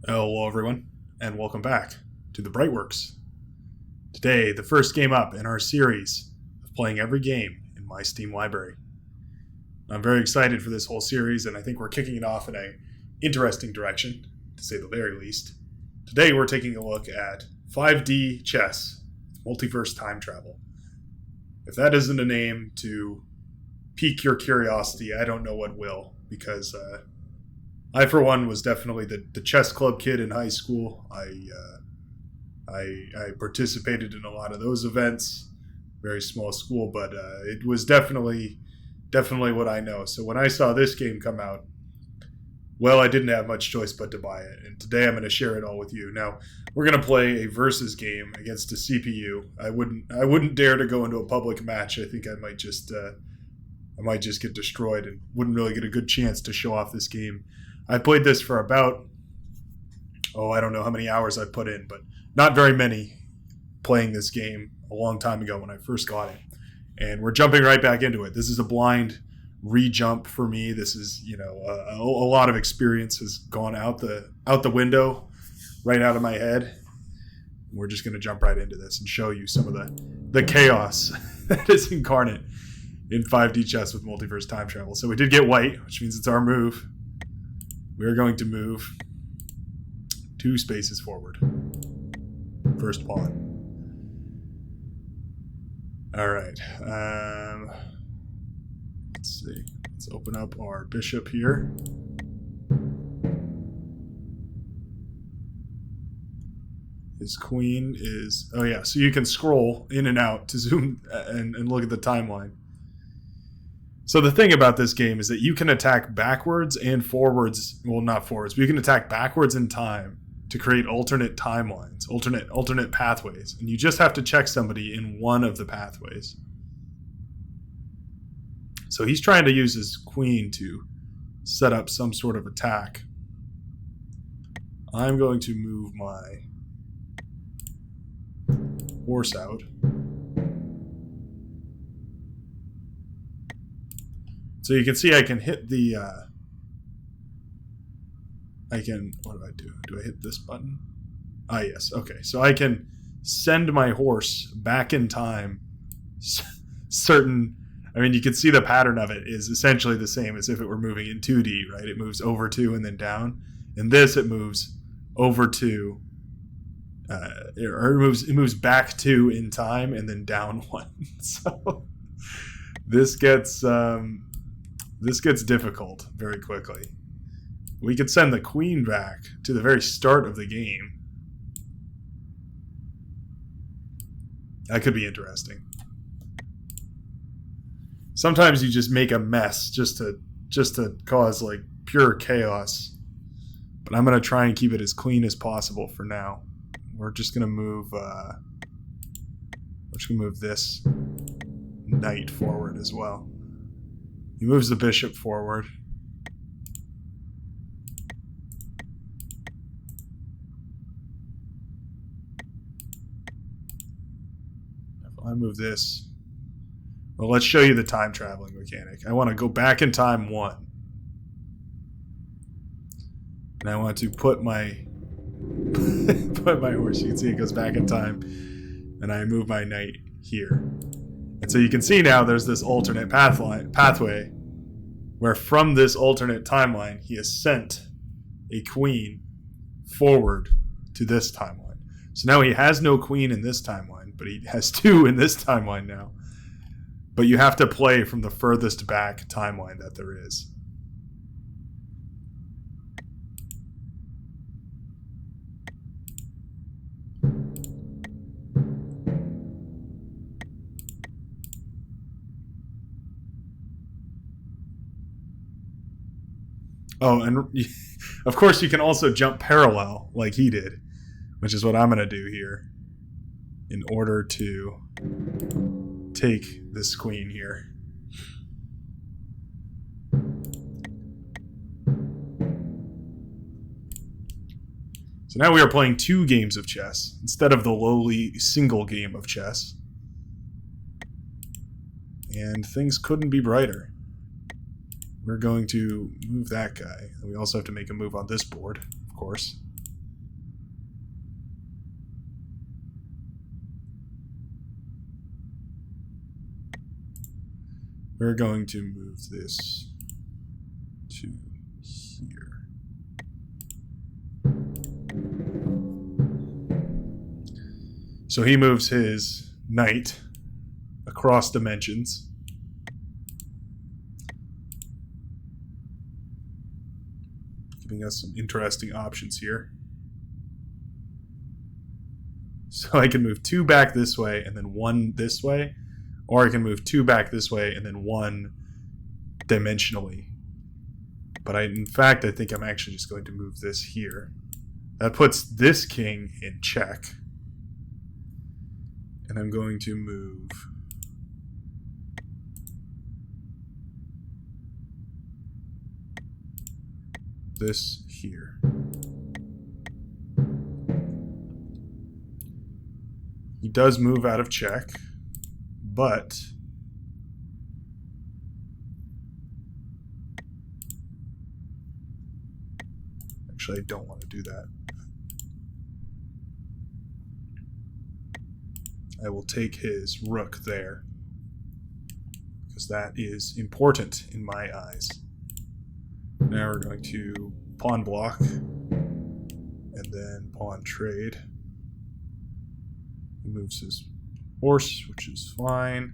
Hello, everyone, and welcome back to the Brightworks. Today, the first game up in our series of playing every game in my Steam library. I'm very excited for this whole series, and I think we're kicking it off in an interesting direction, to say the very least. Today, we're taking a look at 5D chess, multiverse time travel. If that isn't a name to pique your curiosity, I don't know what will, because I, for one, was definitely the chess club kid in high school. I participated in a lot of those events. Very small school, but it was definitely what I know. So when I saw this game come out, well, I didn't have much choice but to buy it. And today I'm going to share it all with you. Now, we're going to play a versus game against a CPU. I wouldn't dare to go into a public match. I think I might just get destroyed and wouldn't really get a good chance to show off this game. I played this for about, I don't know how many hours I put in, but not very many, playing this game a long time ago when I first got it. And we're jumping right back into it. This is a blind re-jump for me. This is, a lot of experience has gone out the window, right out of my head. We're just going to jump right into this and show you some of the chaos that is incarnate in 5D chess with multiverse time travel. So we did get white, which means it's our move. We're going to move 2 spaces forward. First pawn. All right. Let's see. Let's open up our bishop here. His queen is... Oh, yeah. So you can scroll in and out to zoom and look at the timeline. So the thing about this game is that you can attack backwards and forwards. Well, not forwards, but you can attack backwards in time to create alternate timelines, alternate pathways. And you just have to check somebody in one of the pathways. So he's trying to use his queen to set up some sort of attack. I'm going to move my horse out. So you can see I can hit the, what do I do? Do I hit this button? Ah, yes. Okay. So I can send my horse back in time. You can see the pattern of it is essentially the same as if it were moving in 2D, right? It moves over 2 and then down. In this, it moves over 2, it moves back 2 in time and then down 1. So this gets difficult very quickly. We could send the queen back to the very start of the game. That could be interesting. Sometimes you just make a mess just to cause like pure chaos. But I'm going to try and keep it as clean as possible for now. We're just going to move this knight forward as well. He moves the bishop forward. If I move this... Well, let's show you the time traveling mechanic. I want to go back in time 1. And I want to put my horse. You can see it goes back in time. And I move my knight here. And so you can see now there's this alternate pathway where from this alternate timeline, he has sent a queen forward to this timeline. So now he has no queen in this timeline, but he has 2 in this timeline now. But you have to play from the furthest back timeline that there is. Oh, and of course you can also jump parallel like he did, which is what I'm going to do here in order to take this queen here. So now we are playing 2 games of chess instead of the lowly single game of chess. And things couldn't be brighter. We're going to move that guy. We also have to make a move on this board, of course. We're going to move this to here. So he moves his knight across dimensions. Giving us some interesting options here. So I can move 2 back this way and then 1 this way. Or I can move 2 back this way and then 1 dimensionally. But in fact, I think I'm actually just going to move this here. That puts this king in check. And I'm going to move this here. He does move out of check, but actually I don't want to do that. I will take his rook there, because that is important in my eyes. Now we're going to pawn block, and then pawn trade. He moves his horse, which is fine.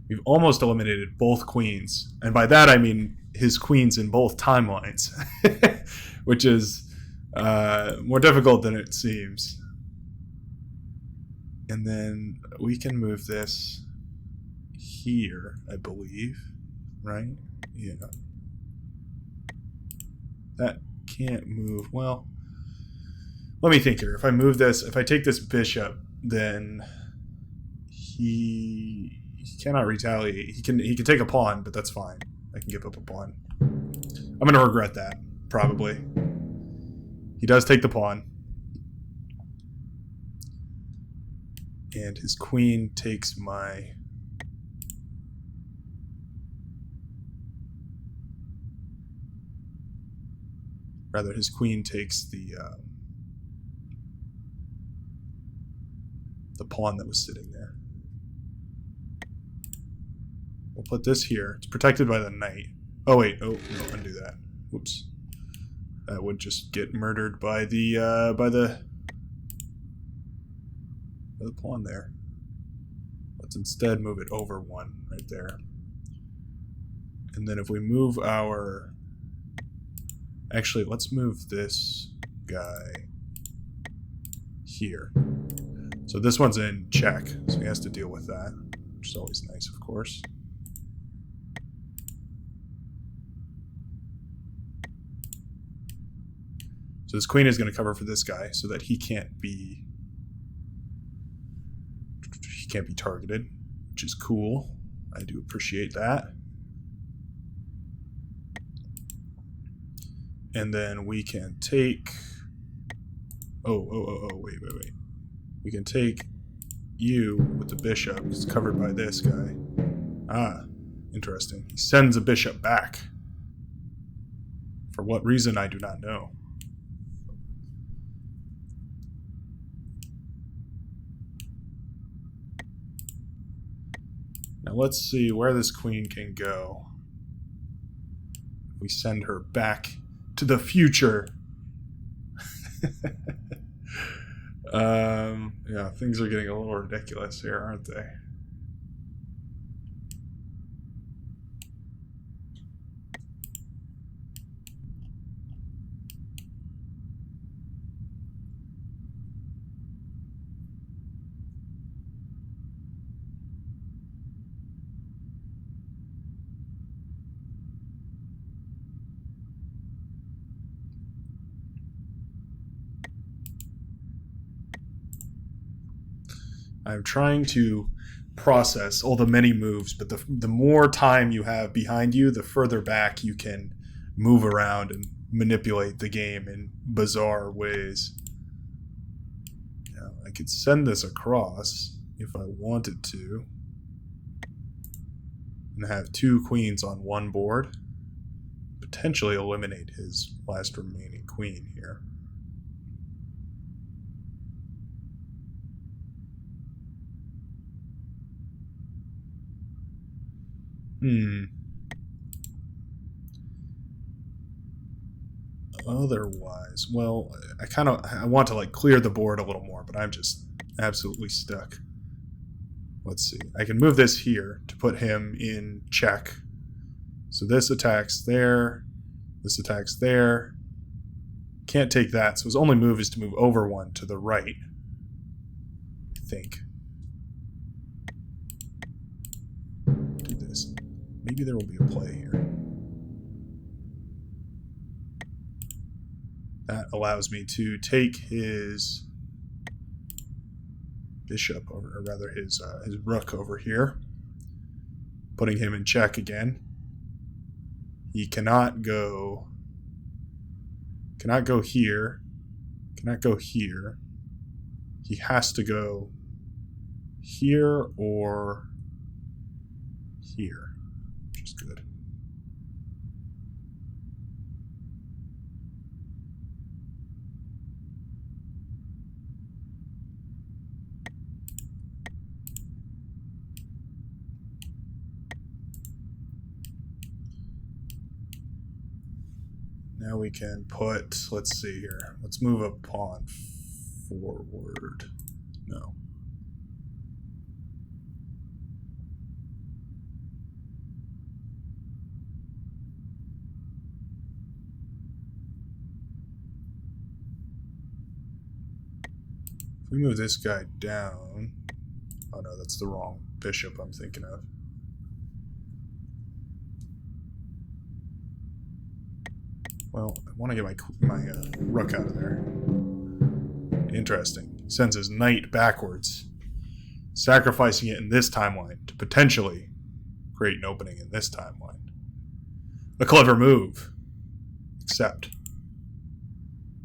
We've almost eliminated both queens. And by that I mean his queens in both timelines. Which is more difficult than it seems. And then we can move this here, I believe. Right? Yeah. That can't move. Well, let me think here. If I move this, if I take this bishop, then he cannot retaliate. He can take a pawn, but that's fine. I can give up a pawn. I'm going to regret that, probably. He does take the pawn. And his queen takes my... Rather, his queen takes the pawn that was sitting there. We'll put this here. It's protected by the knight. Oh wait, oh no, undo that. Whoops. That would just get murdered by the pawn there. Let's instead move it over 1 right there. And then if we move our... Actually, let's move this guy here. So this one's in check, so he has to deal with that, which is always nice, of course. So this queen is going to cover for this guy so that he can't be targeted, which is cool. I do appreciate that. And then we can take... Oh, wait. We can take you with the bishop. It's covered by this guy. Ah, interesting. He sends a bishop back. For what reason, I do not know. Now let's see where this queen can go. We send her back to the future. Yeah, things are getting a little ridiculous here, aren't they? I'm trying to process all the many moves, but the more time you have behind you, the further back you can move around and manipulate the game in bizarre ways. Now, I could send this across if I wanted to and have 2 queens on one board, potentially eliminate his last remaining queen here. Otherwise, well, I want to like clear the board a little more, but I'm just absolutely stuck. Let's see. I can move this here to put him in check. So this attacks there. This attacks there. Can't take that, so his only move is to move over one to the right. I think. Do this. Maybe there will be a play here. That allows me to take his bishop over, or rather his rook over here, putting him in check again. He cannot go here, cannot go here. He has to go here or here, which is good. Now we can put, let's see here. Let's move a pawn forward. No. If we move this guy down. Oh no, that's the wrong bishop I'm thinking of. Well, I want to get my rook out of there. Interesting. He sends his knight backwards, sacrificing it in this timeline to potentially create an opening in this timeline. A clever move, except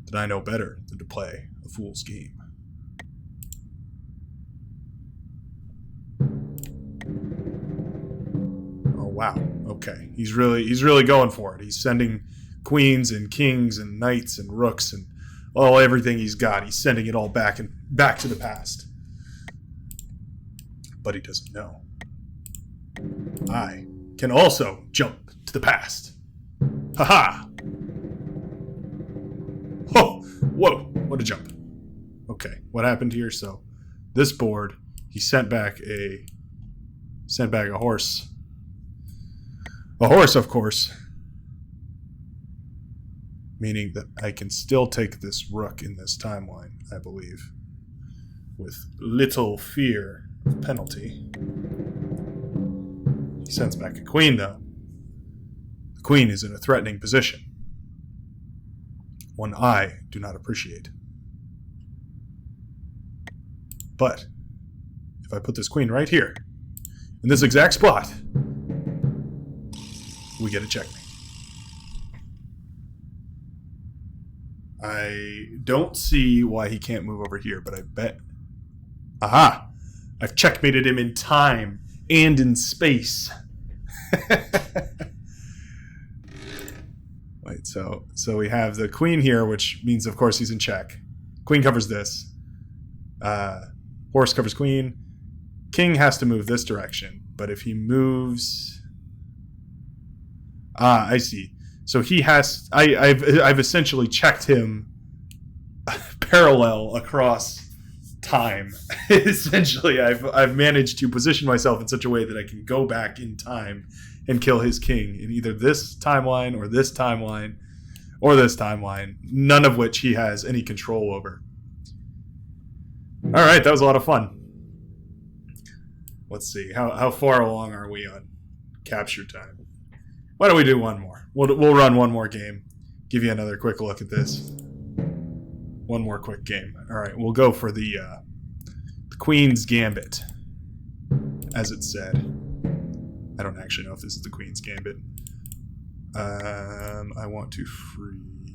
that I know better than to play a fool's game. Oh wow. Okay, he's really going for it. He's sending queens and kings and knights and rooks and everything he's got. He's sending it all back to the past. But he doesn't know. I can also jump to the past. Haha! Oh, whoa! What a jump. Okay, what happened here? So, this board, he sent back a horse. A horse, of course. Meaning that I can still take this rook in this timeline, I believe, with little fear of penalty. He sends back a queen, though. The queen is in a threatening position. One I do not appreciate. But if I put this queen right here, in this exact spot, we get a checkmate. I don't see why he can't move over here, but I bet... Aha! I've checkmated him in time and in space. Wait, so we have the queen here, which means, of course, he's in check. Queen covers this. Horse covers queen. King has to move this direction, but if he moves... I see. So he has... I've essentially checked him parallel across time. Essentially, I've managed to position myself in such a way that I can go back in time and kill his king in either this timeline or this timeline or this timeline, none of which he has any control over. All right, that was a lot of fun. Let's see. How far along are we on capture time? Why don't we do one more? We'll run one more game. Give you another quick look at this. One more quick game. All right, we'll go for the Queen's Gambit, as it said. I don't actually know if this is the Queen's Gambit. I want to free...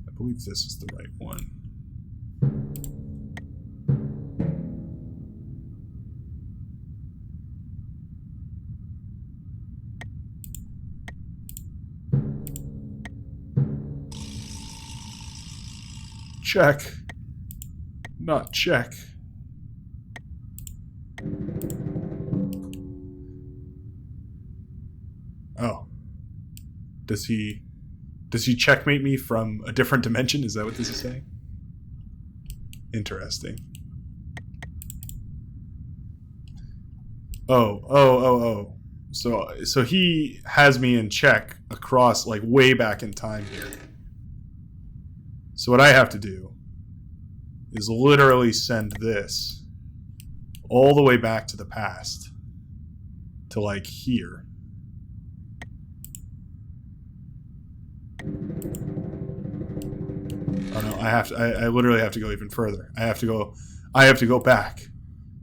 I believe this is the right one. Check. Not check. Oh. Does he checkmate me from a different dimension? Is that what this is saying? Interesting. Oh. So he has me in check across, like, way back in time here. So what I have to do is literally send this all the way back to the past. To, like, here. Oh no, I literally have to go even further. I have to go back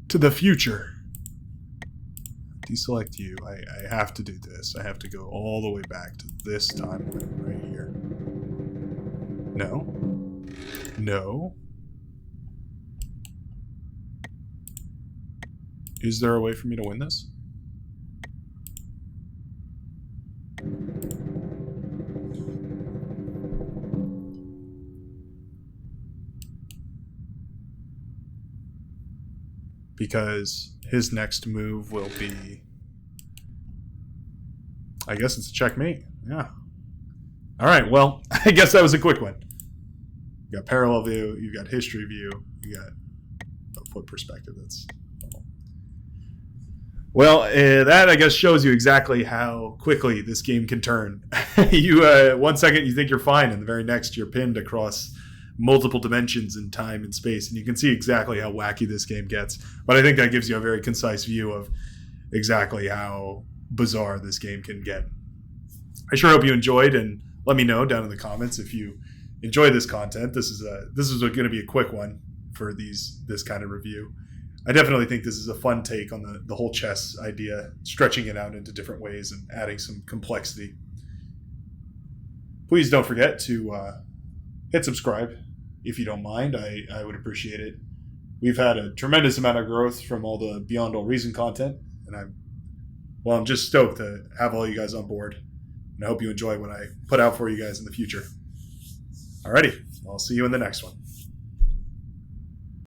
to the future. Deselect you. I have to do this. I have to go all the way back to this timeline right here. No. No. Is there a way for me to win this? Because his next move will be... I guess it's a checkmate. Yeah. Alright, well, I guess that was a quick one. You got parallel view, you got history view, you got a foot perspective. That's... Well, that, I guess, shows you exactly how quickly this game can turn. You 1 second you think you're fine, and the very next you're pinned across multiple dimensions in time and space, and you can see exactly how wacky this game gets. But I think that gives you a very concise view of exactly how bizarre this game can get. I sure hope you enjoyed, and let me know down in the comments if you enjoy this content. This is going to be a quick one for this kind of review. I definitely think this is a fun take on the whole chess idea, stretching it out into different ways and adding some complexity. Please don't forget to hit subscribe if you don't mind. I would appreciate it. We've had a tremendous amount of growth from all the Beyond All Reason content, and I'm just stoked to have all you guys on board, and I hope you enjoy what I put out for you guys in the future. Alrighty, I'll see you in the next one.